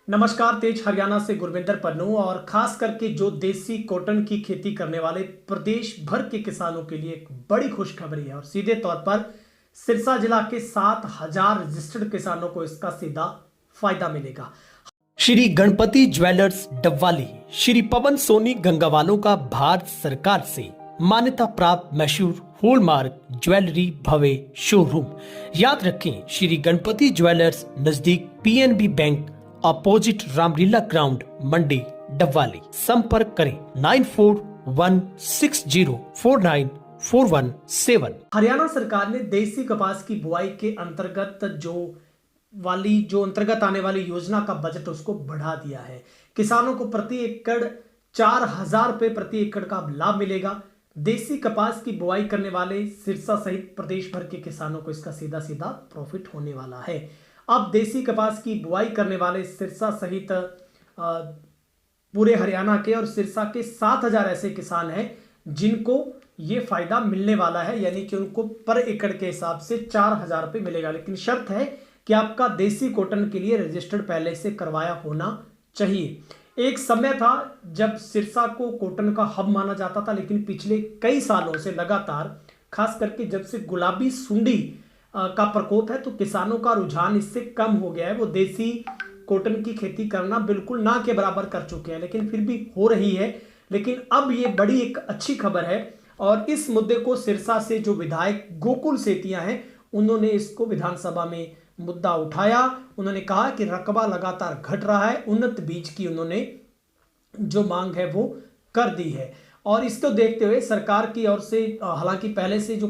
नमस्कार। तेज हरियाणा से गुरविंदर पन्नू। और खास करके जो देसी कॉटन की खेती करने वाले प्रदेश भर के किसानों के लिए एक बड़ी खुशखबरी है और सीधे तौर पर सिरसा जिला के 7,000 रजिस्टर्ड किसानों को इसका सीधा फायदा मिलेगा। श्री गणपति ज्वेलर्स डबवाली श्री पवन सोनी गंगावालों का भारत सरकार से मान्यता प्राप्त मशहूर हॉलमार्क ज्वेलरी भव्य शोरूम। याद रखें, श्री गणपति ज्वेलर्स नजदीक PNB bank opposite Ramlila ground Mandi Dabwali. संपर्क करें 9416049417। हरियाणा सरकार ने देसी कपास की बुआई के अंतर्गत जो अंतर्गत आने वाली योजना का बजट उसको बढ़ा दिया है। किसानों को प्रति एकड़ 4,000 रुपए प्रति एकड़ का लाभ मिलेगा। देसी कपास की बुआई करने वाले सिरसा सहित प्रदेश भर के किसानों को इसका सीधा सीधा प्रॉफिट होने वाला है। अब देसी कपास की बुआई करने वाले सिरसा सहित पूरे हरियाणा के और सिरसा के 7,000 ऐसे किसान हैं जिनको ये फायदा मिलने वाला है, यानी कि उनको पर एकड़ के हिसाब से 4,000 रुपए मिलेगा। लेकिन शर्त है कि आपका देसी कॉटन के लिए रजिस्टर्ड पहले से करवाया होना चाहिए। एक समय था जब सिरसा को कॉटन का हब माना जाता था, लेकिन पिछले कई सालों से लगातार, खास करके जब से गुलाबी सुंडी का प्रकोप है, तो किसानों का रुझान इससे कम हो गया है। वो देसी कॉटन की खेती करना बिल्कुल ना के बराबर कर चुके हैं, लेकिन फिर भी हो रही है। लेकिन अब ये बड़ी एक अच्छी खबर है और इस मुद्दे को सिरसा से जो विधायक गोकुल सेतिया हैं, उन्होंने इसको विधानसभा में मुद्दा उठाया। उन्होंने कहा कि रकबा लगातार घट रहा है, उन्नत बीज की उन्होंने जो मांग है वो कर दी है। और इसको देखते हुए सरकार की ओर से, हालांकि पहले से जो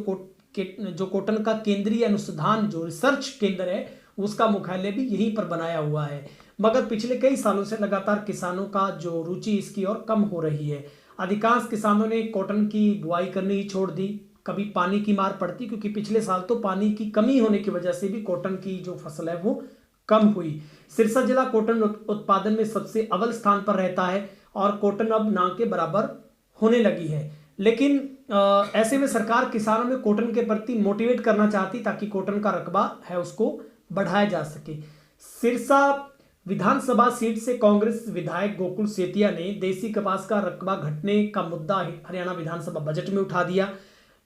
कॉटन का केंद्रीय अनुसंधान जो रिसर्च केंद्र है, उसका मुख्यालय भी यहीं पर बनाया हुआ है, मगर पिछले कई सालों से लगातार किसानों का जो रुचि इसकी ओर कम हो रही है। अधिकांश किसानों ने कॉटन की बुआई करनी ही छोड़ दी। कभी पानी की मार पड़ती, क्योंकि पिछले साल तो पानी की कमी होने की वजह से भी कॉटन की जो फसल है वो कम हुई। सिरसा जिला कॉटन उत्पादन में सबसे अव्वल स्थान पर रहता है और कॉटन अब ना के बराबर होने लगी है। लेकिन ऐसे में सरकार किसानों में कॉटन के प्रति मोटिवेट करना चाहती, ताकि कॉटन का रकबा है उसको बढ़ाया जा सके। सिरसा विधानसभा सीट से कांग्रेस विधायक गोकुल सेतिया ने देसी कपास का रकबा घटने का मुद्दा हरियाणा विधानसभा बजट में उठा दिया।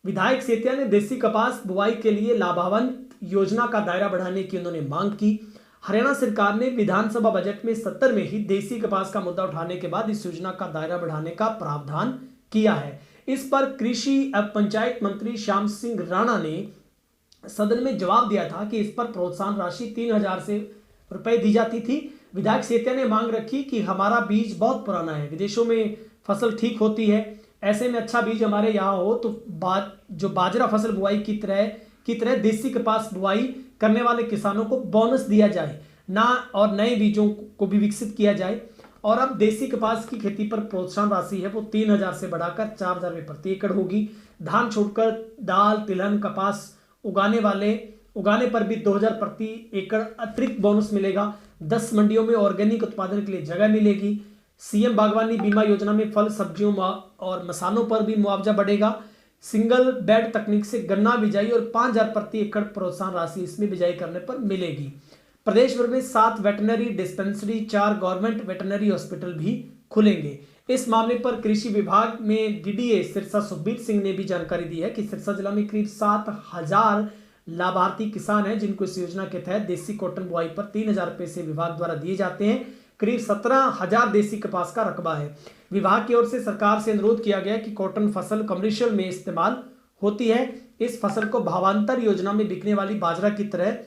विधायक सेतिया ने देसी कपास बुआई के लिए लाभान्वित योजना का दायरा बढ़ाने की उन्होंने मांग की। हरियाणा सरकार ने विधानसभा बजट में 70 में ही देसी कपास का मुद्दा उठाने के बाद इस योजना का दायरा बढ़ाने का प्रावधान किया है। इस पर कृषि एवं पंचायत मंत्री श्याम सिंह राणा ने सदन में जवाब दिया था कि इस पर प्रोत्साहन राशि 3,000 से रुपए दी जाती थी। विधायक सेतिया ने मांग रखी कि हमारा बीज बहुत पुराना है, विदेशों में फसल ठीक होती है, ऐसे में अच्छा बीज हमारे यहाँ हो तो जो बाजरा फसल बुआई की तरह देसी कपास बुआई करने वाले किसानों को बोनस दिया जाए ना, और नए बीजों को भी विकसित किया जाए। और अब देसी कपास की खेती पर प्रोत्साहन राशि है वो 3,000 से बढ़ाकर 4,000 रुपये प्रति एकड़ होगी। धान छोड़कर दाल, तिलहन, कपास उगाने पर भी 2,000 प्रति एकड़ अतिरिक्त बोनस मिलेगा। 10 मंडियों में ऑर्गेनिक उत्पादन के लिए जगह मिलेगी। सीएम बागवानी बीमा योजना में फल, सब्जियों और मसालों पर भी मुआवजा बढ़ेगा। सिंगल बेड तकनीक से गन्ना बिजाई और 5,000 प्रति एकड़ प्रोत्साहन राशि इसमें बिजाई करने पर मिलेगी। प्रदेश भर में 7 veterinary dispensary, 4 government veterinary hospital भी खुलेंगे। इस मामले पर कृषि विभाग में डीडीए सिरसा सुखबीर सिंह ने भी जानकारी दी है कि सिरसा जिला में करीब 7,000 लाभार्थी किसान हैं जिनको इस योजना के तहत देसी कॉटन बुआई पर 3,000 रुपए से विभाग द्वारा दिए जाते हैं। करीब 17,000 देसी कपास का रकबा है। विभाग की ओर से सरकार से अनुरोध किया गया कि कॉटन फसल कमर्शियल में इस्तेमाल होती है, इस फसल को भावांतर योजना में बिकने वाली बाजरा की तरह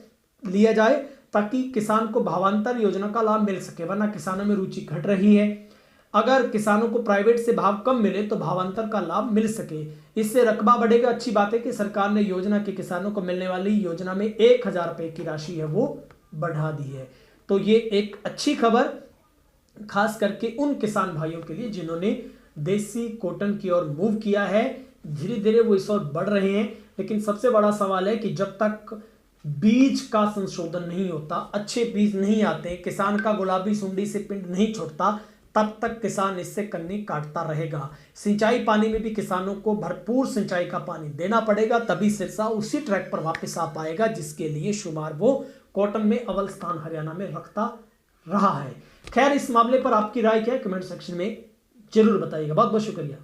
लिया जाए, ताकि किसान को भावांतर योजना का लाभ मिल सके, वरना किसानों में रुचि घट रही है। अगर किसानों को प्राइवेट से भाव कम मिले तो भावांतर का लाभ मिल सके, इससे रकबा बढ़ेगा। अच्छी बात है कि सरकार ने योजना के किसानों को मिलने वाली योजना में 1,000 रुपए की राशि है वो बढ़ा दी है। तो ये एक अच्छी खबर खास करके उन किसान भाइयों के लिए जिन्होंने देसी कॉटन की ओर मूव किया है। धीरे धीरे वो इस ओर बढ़ रहे हैं, लेकिन सबसे बड़ा सवाल है कि जब तक बीज का संशोधन नहीं होता, अच्छे बीज नहीं आते, किसान का गुलाबी सुंडी से पिंड नहीं छूटता, तब तक किसान इससे कन्नी काटता रहेगा। सिंचाई पानी में भी किसानों को भरपूर सिंचाई का पानी देना पड़ेगा, तभी सिरसा उसी ट्रैक पर वापस आ पाएगा जिसके लिए शुमार वो कॉटन में अव्वल स्थान हरियाणा में रखता रहा है। खैर, इस मामले पर आपकी राय क्या है, कमेंट सेक्शन में जरूर बताइएगा। बहुत बहुत शुक्रिया।